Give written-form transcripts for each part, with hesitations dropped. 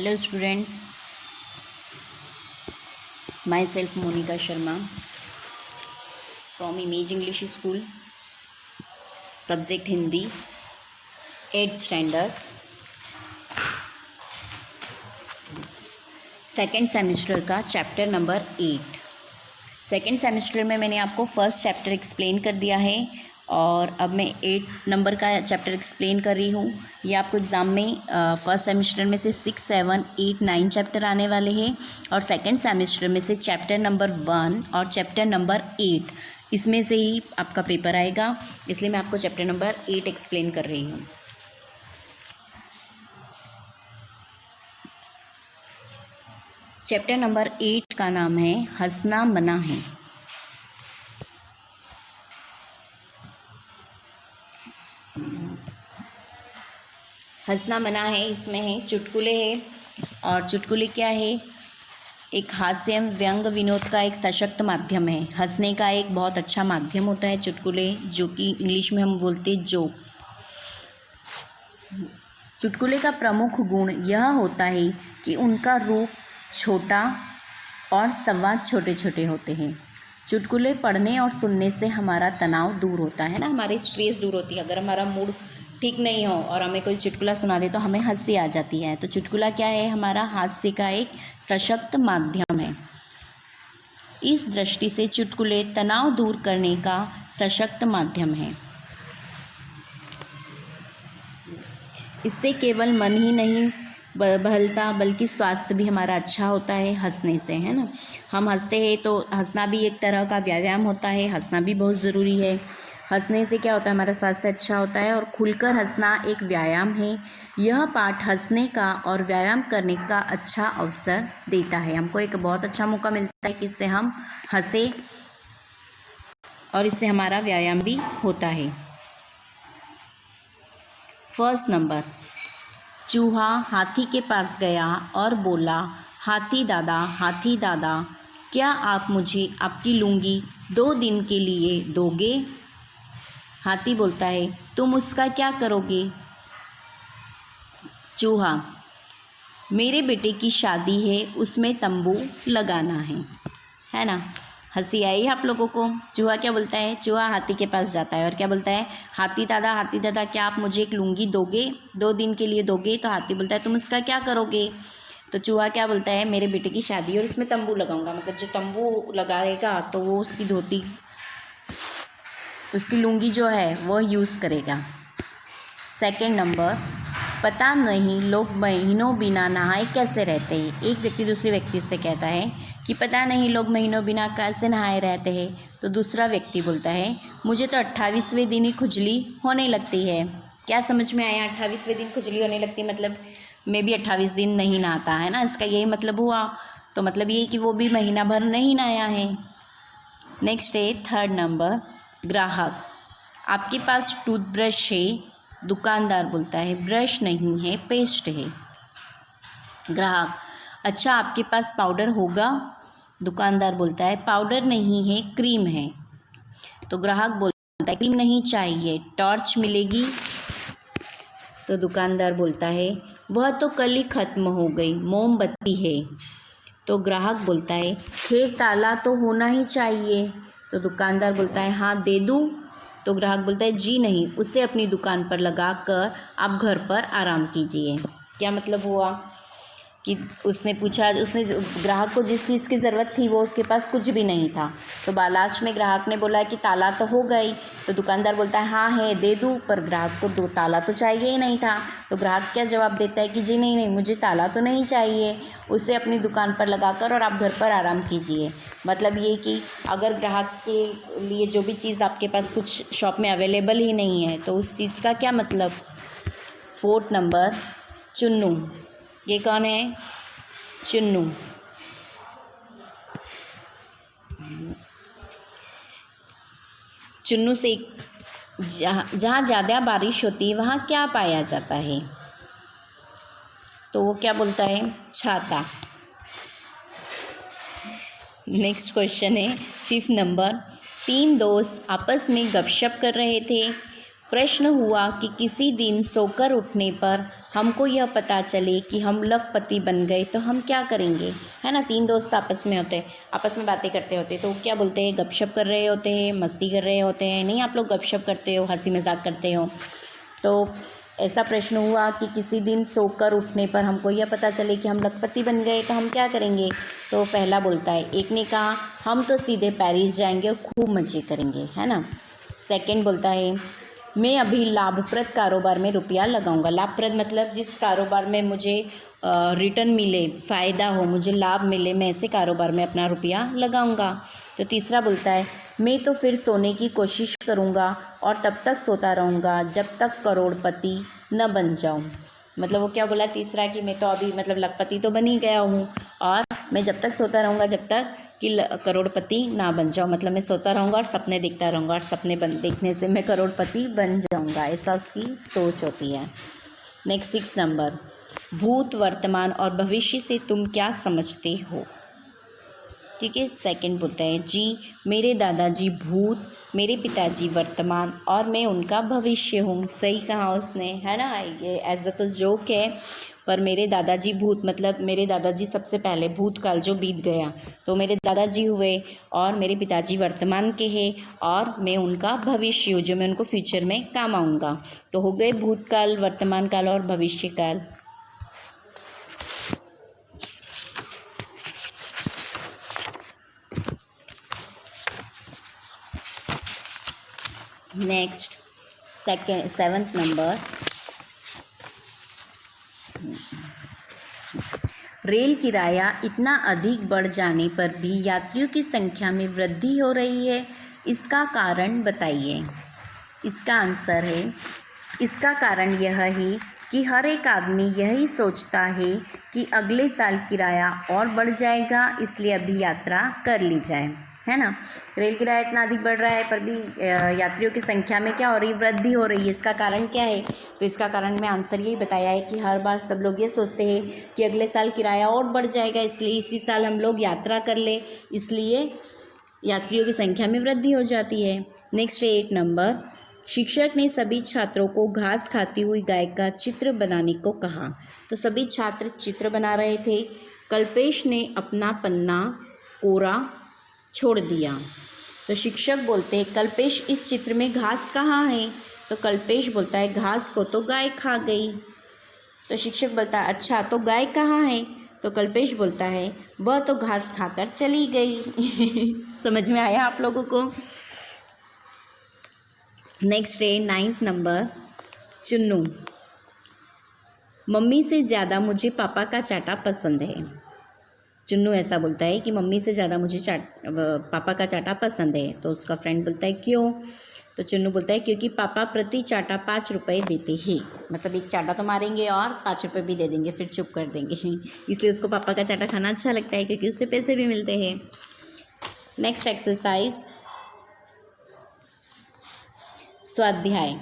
Hello students, myself Monica Sharma from Image English School, subject Hindi, 8th standard, second semester का chapter number 8। Second semester में मैंने आपको first chapter explain कर दिया है और अब मैं 8 नंबर का चैप्टर एक्सप्लेन कर रही हूँ। ये आपको एग्ज़ाम में फर्स्ट सेमेस्टर में से 6, 7, 8, 9 चैप्टर आने वाले हैं और सेकेंड सेमेस्टर में से चैप्टर नंबर 1 और चैप्टर नंबर 8 इसमें से ही आपका पेपर आएगा, इसलिए मैं आपको चैप्टर नंबर 8 एक्सप्लेन कर रही हूँ। चैप्टर नंबर 8 का नाम है हंसना मना है। हंसना मना है, इसमें है चुटकुले हैं और चुटकुले क्या है, एक हास्य व्यंग विनोद का एक सशक्त माध्यम है। हंसने का एक बहुत अच्छा माध्यम होता है चुटकुले, जो कि इंग्लिश में हम बोलते हैं जोक्स। चुटकुले का प्रमुख गुण यह होता है कि उनका रूप छोटा और संवाद छोटे छोटे होते हैं। चुटकुले पढ़ने और सुनने से हमारा तनाव दूर होता है ना, हमारी स्ट्रेस दूर होती है। अगर हमारा मूड ठीक नहीं हो और हमें कोई चुटकुला सुना दे तो हमें हंसी आ जाती है। तो चुटकुला क्या है, हमारा हास्य का एक सशक्त माध्यम है। इस दृष्टि से चुटकुले तनाव दूर करने का सशक्त माध्यम है। इससे केवल मन ही नहीं बहलता बल्कि स्वास्थ्य भी हमारा अच्छा होता है हंसने से, है ना। हम हंसते हैं तो हंसना भी एक तरह का व्यायाम होता है, हंसना भी बहुत ज़रूरी है। हंसने से क्या होता है, हमारा स्वास्थ्य अच्छा होता है और खुलकर हंसना एक व्यायाम है। यह पाठ हंसने का और व्यायाम करने का अच्छा अवसर देता है। हमको एक बहुत अच्छा मौका मिलता है कि इससे हम हंसे और इससे हमारा व्यायाम भी होता है। फर्स्ट नंबर, चूहा हाथी के पास गया और बोला, हाथी दादा, क्या आप मुझे आपकी लुंगी 2 दिन के लिए दोगे? हाथी बोलता है, तुम उसका क्या करोगे? चूहा, मेरे बेटे की शादी है, उसमें तंबू लगाना है ना। हंसी आई आप लोगों को। चूहा क्या बोलता है, चूहा हाथी के पास जाता है और क्या बोलता है, हाथी दादा क्या आप मुझे एक लुंगी दोगे, 2 दिन के लिए दोगे? तो हाथी बोलता है, तुम इसका क्या करोगे? तो चूहा क्या बोलता है, मेरे बेटे की शादी और इसमें तंबू लगाऊंगा। मतलब जो तंबू लगाएगा तो वो उसकी धोती, उसकी लुंगी जो है वो यूज़ करेगा। सेकेंड नंबर, पता नहीं लोग महीनों बिना नहाए कैसे रहते हैं। एक व्यक्ति दूसरे व्यक्ति से कहता है कि पता नहीं लोग महीनों बिना कैसे नहाए रहते हैं। तो दूसरा व्यक्ति बोलता है, मुझे तो 28वें दिन ही खुजली होने लगती है। क्या समझ में आया? 28वें दिन खुजली होने लगती, मतलब मैं भी 28 दिन नहीं नहाता, है ना, इसका यही मतलब हुआ। तो मतलब ये कि वो भी महीना भर नहीं नहाया है। नेक्स्ट है थर्ड नंबर, ग्राहक, आपके पास टूथब्रश है? दुकानदार बोलता है, ब्रश नहीं है, पेस्ट है। ग्राहक, अच्छा आपके पास पाउडर होगा? दुकानदार बोलता है, पाउडर नहीं है, क्रीम है। तो ग्राहक बोलता है, क्रीम नहीं चाहिए, टॉर्च मिलेगी? तो दुकानदार बोलता है, वह तो कल ही ख़त्म हो गई, मोमबत्ती है। तो ग्राहक बोलता है, फिर ताला तो होना ही चाहिए। तो दुकानदार बोलता है, हाँ दे दूँ? तो ग्राहक बोलता है, जी नहीं, उसे अपनी दुकान पर लगा कर आप घर पर आराम कीजिए। क्या मतलब हुआ कि उसने पूछा, उसने ग्राहक को जिस चीज़ की ज़रूरत थी वो उसके पास कुछ भी नहीं था। तो लास्ट में ग्राहक ने बोला कि ताला तो हो गई। तो दुकानदार बोलता है, हाँ है, दे दूँ? पर ग्राहक को 2 ताला तो चाहिए ही नहीं था। तो ग्राहक क्या जवाब देता है कि जी नहीं, मुझे ताला तो नहीं चाहिए, उसे अपनी दुकान पर लगाकर और आप घर पर आराम कीजिए। मतलब ये कि अगर ग्राहक के लिए जो भी चीज़ आपके पास कुछ शॉप में अवेलेबल ही नहीं है तो उस चीज़ का क्या मतलब। फोर्थ नंबर, चुन्नू, ये कौन है? चुन्नू। चुन्नू से जहाँ ज़्यादा बारिश होती है वहाँ क्या पाया जाता है? तो वो क्या बोलता है, छाता। नेक्स्ट क्वेश्चन है 5th नंबर, 3 दोस्त आपस में गपशप कर रहे थे। प्रश्न हुआ कि किसी दिन सोकर उठने पर हमको यह पता चले कि हम लखपति बन गए तो हम क्या करेंगे, है ना। 3 दोस्त आपस में होते हैं, आपस में बातें करते होते, तो क्या बोलते हैं, गपशप कर रहे होते हैं, मस्ती कर रहे होते हैं। नहीं, आप लोग गपशप करते हो, हंसी मजाक करते हो। तो ऐसा प्रश्न हुआ कि किसी दिन सोकर उठने पर हमको यह पता चले कि हम लखपति बन गए तो हम क्या करेंगे। तो पहला बोलता है, एक ने कहा हम तो सीधे पेरिस जाएंगे और खूब मज़े करेंगे, है ना। सेकंड बोलता है, मैं अभी लाभप्रद कारोबार में रुपया लगाऊंगा। लाभप्रद मतलब जिस कारोबार में मुझे रिटर्न मिले, फ़ायदा हो, मुझे लाभ मिले, मैं ऐसे कारोबार में अपना रुपया लगाऊंगा। तो तीसरा बोलता है, मैं तो फिर सोने की कोशिश करूंगा और तब तक सोता रहूँगा जब तक करोड़पति न बन जाऊं। मतलब वो क्या बोला तीसरा, कि मैं तो अभी मतलब लखपति तो बन ही गया हूँ और मैं जब तक सोता रहूँगा जब तक कि करोड़पति ना बन जाऊँ। मतलब मैं सोता रहूँगा और सपने देखता रहूँगा और सपने देखने से मैं करोड़पति बन जाऊँगा, ऐसा उसकी सोच होती है। नेक्स्ट 6 नंबर, भूत, वर्तमान और भविष्य से तुम क्या समझते हो। ठीक है। सेकंड बोलता है, जी मेरे दादाजी भूत, मेरे पिताजी वर्तमान और मैं उनका भविष्य हूँ। सही कहा उसने, है ना। ये एज अ तो जोक है, पर मेरे दादाजी भूत मतलब मेरे दादाजी सबसे पहले भूतकाल जो बीत गया तो मेरे दादाजी हुए, और मेरे पिताजी वर्तमान के हैं और मैं उनका भविष्य हूँ जो मैं उनको फ्यूचर में काम आऊँगा। तो हो गए भूतकाल, वर्तमान काल और भविष्य काल। नेक्स्ट 7th नंबर, रेल किराया इतना अधिक बढ़ जाने पर भी यात्रियों की संख्या में वृद्धि हो रही है, इसका कारण बताइए। इसका आंसर है, इसका कारण यह है कि हर एक आदमी यही सोचता है कि अगले साल किराया और बढ़ जाएगा, इसलिए अभी यात्रा कर ली जाए, है ना। रेल किराया इतना अधिक बढ़ रहा है पर भी यात्रियों की संख्या में क्या हो रही है, वृद्धि हो रही है। इसका कारण क्या है, तो इसका कारण में आंसर यही बताया है कि हर बार सब लोग ये सोचते हैं कि अगले साल किराया और बढ़ जाएगा, इसलिए इसी साल हम लोग यात्रा कर ले, इसलिए यात्रियों की संख्या में वृद्धि हो जाती है। नेक्स्ट 8 नंबर, शिक्षक ने सभी छात्रों को घास खाती हुई गाय का चित्र बनाने को कहा। तो सभी छात्र चित्र बना रहे थे। कल्पेश ने अपना पन्ना कोरा छोड़ दिया। तो शिक्षक बोलते हैं, कल्पेश इस चित्र में घास कहाँ है। तो कल्पेश बोलता है, घास को तो गाय खा गई। तो शिक्षक बोलता है, अच्छा तो गाय कहाँ है। तो कल्पेश बोलता है, वह तो घास खाकर चली गई। समझ में आया आप लोगों को। नेक्स्ट है 9th नंबर, चुन्नू। मम्मी से ज़्यादा मुझे पापा का चाटा पसंद है। चुन्नू ऐसा बोलता है कि मम्मी से ज़्यादा मुझे पापा का चाटा पसंद है। तो उसका फ्रेंड बोलता है, क्यों। तो चुन्नू बोलता है, क्योंकि पापा प्रति चाटा 5 रुपये देते हैं। मतलब एक चाटा तो मारेंगे और 5 रुपये भी दे देंगे, फिर चुप कर देंगे। इसलिए उसको पापा का चाटा खाना अच्छा लगता है, क्योंकि उससे पैसे भी मिलते हैं। नेक्स्ट एक्सरसाइज, स्वाध्याय।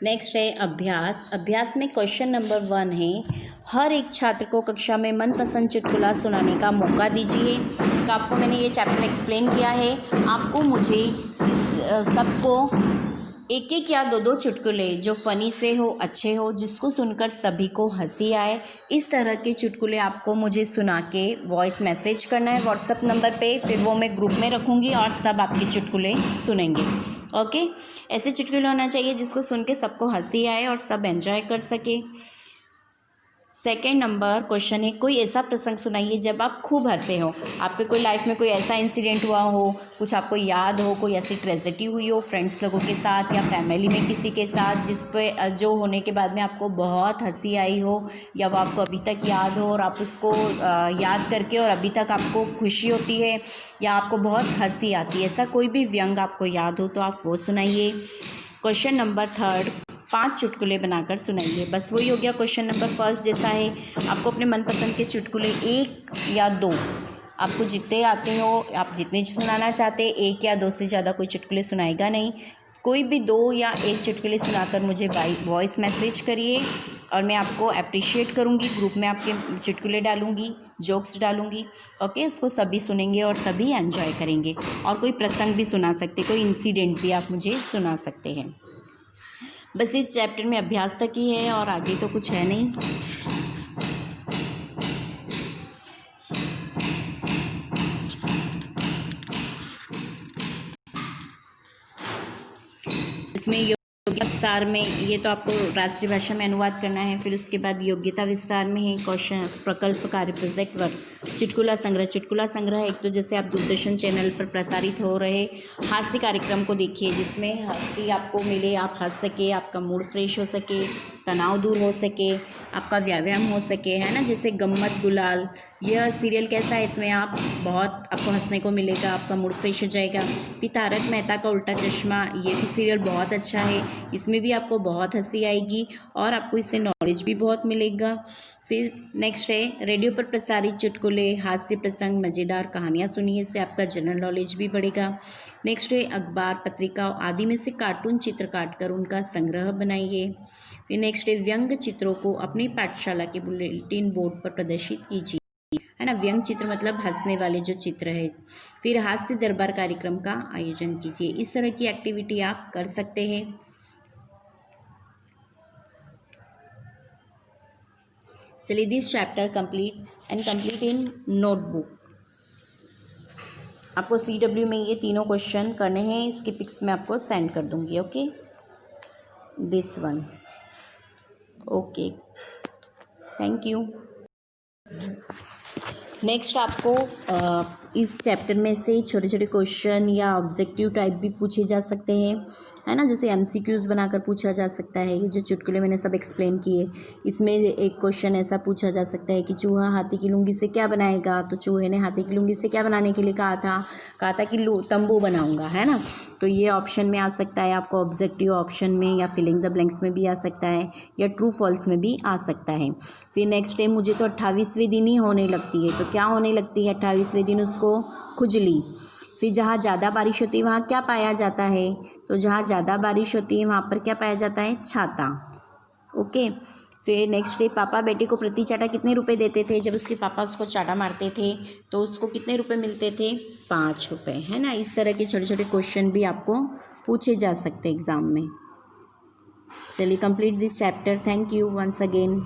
नेक्स्ट है अभ्यास। अभ्यास में क्वेश्चन नंबर 1 है, हर एक छात्र को कक्षा में मनपसंद चुटकुला सुनाने का मौका दीजिए। तो आपको मैंने ये चैप्टर एक्सप्लेन किया है। आपको मुझे सबको एक एक या दो चुटकुले जो फ़नी से हो, अच्छे हो, जिसको सुनकर सभी को हंसी आए, इस तरह के चुटकुले आपको मुझे सुना के वॉइस मैसेज करना है व्हाट्सएप नंबर पे। फिर वो मैं ग्रुप में रखूँगी और सब आपके चुटकुले सुनेंगे। ओके, ऐसे चुटकुले होना चाहिए जिसको सुन के सबको हंसी आए और सब एंजॉय कर सके। सेकेंड नंबर क्वेश्चन है, कोई ऐसा प्रसंग सुनाइए जब आप खूब हंसे हो। आपके कोई लाइफ में कोई ऐसा इंसिडेंट हुआ हो, कुछ आपको याद हो, कोई ऐसी ट्रेजेडी हुई हो फ्रेंड्स लोगों के साथ या फैमिली में किसी के साथ, जिस पे जो होने के बाद में आपको बहुत हंसी आई हो, या वो आपको अभी तक याद हो और आप उसको याद करके और अभी तक आपको खुशी होती है या आपको बहुत हंसी आती है। ऐसा कोई भी व्यंग आपको याद हो तो आप वो सुनाइए। क्वेश्चन नंबर 3, 5 चुटकुले बनाकर सुनाइए। बस वही हो गया क्वेश्चन नंबर फर्स्ट जैसा है। आपको अपने मनपसंद के चुटकुले 1 या 2, आपको जितने आते हो, आप जितने सुनाना चाहते, 1 या 2 से ज़्यादा कोई चुटकुले सुनाएगा नहीं। कोई भी 2 या 1 चुटकुले सुनाकर मुझे वॉइस मैसेज करिए और मैं आपको अप्रिशिएट करूँगी। ग्रुप में आपके चुटकुले डालूँगी, जोक्स डालूँगी। ओके, उसको सभी सुनेंगे और सभी एंजॉय करेंगे। और कोई प्रसंग भी सुना सकते, कोई इंसिडेंट भी आप मुझे सुना सकते हैं। बस इस चैप्टर में अभ्यास तक ही है और आगे तो कुछ है नहीं। इसमें योग्यता विस्तार में ये तो आपको राष्ट्रीय भाषा में अनुवाद करना है। फिर उसके बाद योग्यता विस्तार में है क्वेश्चन, प्रकल्प कार्य, प्रोजेक्ट वर्क, चुटकुला संग्रह। चुटकुला संग्रह एक तो जैसे आप दूरदर्शन चैनल पर प्रसारित हो रहे हास्य कार्यक्रम को देखिए, जिसमें हंसी आपको मिले, आप हंस सके, आपका मूड फ्रेश हो सके, तनाव दूर हो सके, आपका व्यायाम हो सके, है ना। जैसे गम्मत गुलाल, यह सीरियल कैसा है, इसमें आप बहुत आपको हंसने को मिलेगा, आपका मूड फ्रेश हो जाएगा। फिर तारक मेहता का उल्टा चश्मा, ये भी सीरियल बहुत अच्छा है, इसमें भी आपको बहुत हंसी आएगी और आपको इससे नॉलेज भी बहुत मिलेगा। फिर नेक्स्ट है रेडियो पर प्रसारित चुटकुले, हास्य प्रसंग, मज़ेदार कहानियाँ सुनिए, इससे आपका जनरल नॉलेज भी बढ़ेगा। नेक्स्ट है अखबार, पत्रिका आदि में से कार्टून चित्र काटकर उनका संग्रह बनाइए। फिर नेक्स्ट है व्यंग्य चित्रों को अपनी पाठशाला के बुलेटिन बोर्ड पर प्रदर्शित कीजिए, है ना। व्यंग्य चित्र मतलब हंसने वाले जो चित्र है। फिर हास्य दरबार कार्यक्रम का आयोजन कीजिए। इस तरह की एक्टिविटी आप कर सकते हैं। चलिए, this chapter complete and complete in notebook. आपको CW में ये तीनों क्वेश्चन करने हैं, इसकी पिक्स मैं आपको सेंड कर दूंगी। Okay, this one. Okay, thank you. Next आपको इस चैप्टर में से छोटे छोटे क्वेश्चन या ऑब्जेक्टिव टाइप भी पूछे जा सकते हैं, है ना। जैसे MCQs बनाकर पूछा जा सकता है। ये जो चुटकुले मैंने सब एक्सप्लेन किए, इसमें एक क्वेश्चन ऐसा पूछा जा सकता है कि चूहा हाथी की लुंगी से क्या बनाएगा। तो चूहे ने हाथी की लुंगी से क्या बनाने के लिए कहा था कि तंबू बनाऊंगा, है ना। तो ये ऑप्शन में आ सकता है, आपको ऑब्जेक्टिव ऑप्शन में या फिलिंग द ब्लैंक्स में भी आ सकता है, या ट्रू फॉल्स में भी आ सकता है। फिर नेक्स्ट डे मुझे तो 28वें दिन ही होने लगती है। तो क्या होने लगती है 28वें दिन? उसको खुजली। फिर जहाँ ज़्यादा बारिश होती है वहाँ क्या पाया जाता है? तो जहाँ ज़्यादा बारिश होती है वहाँ पर क्या पाया जाता है? छाता। ओके। फिर नेक्स्ट डे पापा बेटे को प्रति चाटा कितने रुपए देते थे? जब उसके पापा उसको चाटा मारते थे तो उसको कितने रुपए मिलते थे? 5 रुपये, है ना। इस तरह के छोटे छोटे क्वेश्चन भी आपको पूछे जा सकते हैं एग्ज़ाम में। चलिए, complete this chapter. Thank you once again.